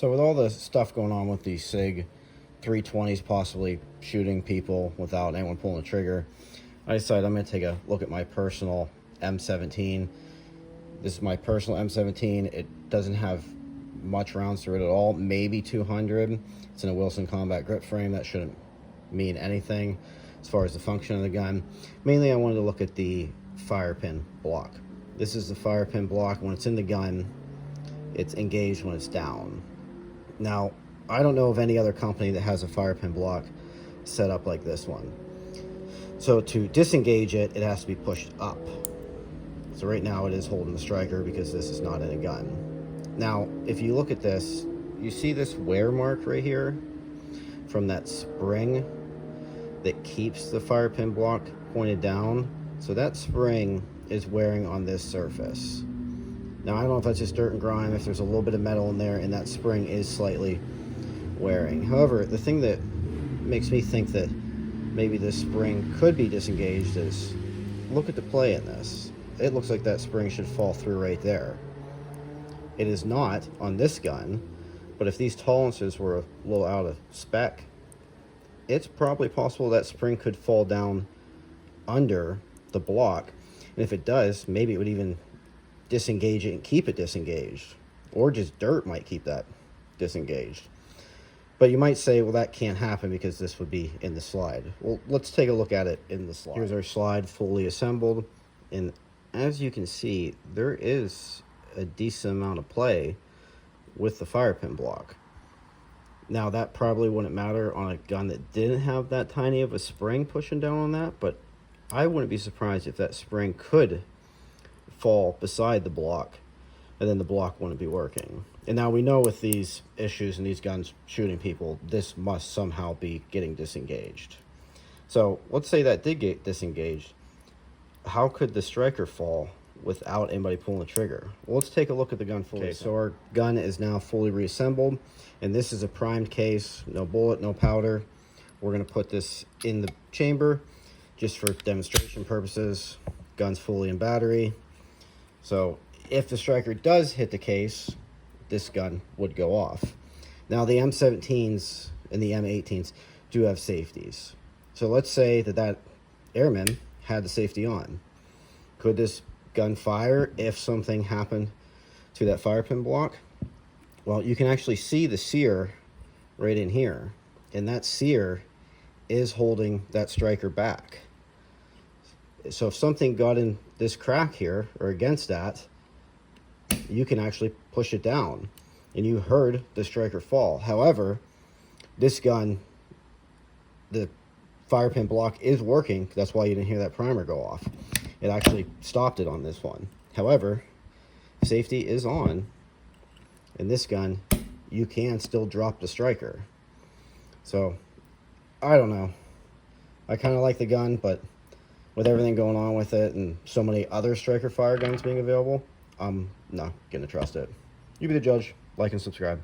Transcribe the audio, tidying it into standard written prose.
So with all the stuff going on with the SIG 320s possibly shooting people without anyone pulling the trigger, I decided I'm going to take a look at my personal M17. This is my personal M17. It doesn't have much rounds through it at all, maybe 200. It's in a Wilson combat grip frame. That shouldn't mean anything as far as the function of the gun. Mainly I wanted to look at the fire pin block. This is the fire pin block. When it's in the gun, it's engaged when it's down. Now, I don't know of any other company that has a fire pin block set up like this one. So to disengage it, it has to be pushed up. So right now it is holding the striker because this is not in a gun. Now, if you look at this, you see this wear mark right here from that spring that keeps the fire pin block pointed down. So that spring is wearing on this surface. Now, I don't know if that's just dirt and grime, if there's a little bit of metal in there, and that spring is slightly wearing. However, the thing that makes me think that maybe this spring could be disengaged is, look at the play in this. It looks like that spring should fall through right there. It is not on this gun, but if these tolerances were a little out of spec, it's probably possible that spring could fall down under the block. And if it does, maybe it would even disengage it and keep it disengaged, or just dirt might keep that disengaged. But you might say, well, that can't happen because this would be in the slide. Well, let's take a look at it in the slide. Here's our slide fully assembled, and as you can see, there is a decent amount of play with the fire pin block. Now, that probably wouldn't matter on a gun that didn't have that tiny of a spring pushing down on that, but I wouldn't be surprised if that spring could fall beside the block and then the block wouldn't be working. And now we know with these issues and these guns shooting people, this must somehow be getting disengaged. So let's say that did get disengaged. How could the striker fall without anybody pulling the trigger? Well, let's take a look at the gun fully. Okay, so our gun is now fully reassembled, and this is a primed case, no bullet, no powder. We're going to put this in the chamber just for demonstration purposes. Gun's fully in battery. So if the striker does hit the case, this gun would go off. Now, the M17s and the M18s do have safeties. So let's say that airman had the safety on. Could this gun fire if something happened to that fire pin block? Well, you can actually see the sear right in here, and that sear is holding that striker back. So if something got in this crack here or against that, you can actually push it down, and you heard the striker fall. However, this gun, the fire pin block is working. That's why you didn't hear that primer go off. It actually stopped it on this one. However, safety is on. In this gun, you can still drop the striker. So, I don't know. I kind of like the gun, but with everything going on with it and so many other striker fire guns being available, I'm not going to trust it. You be the judge. Like and subscribe.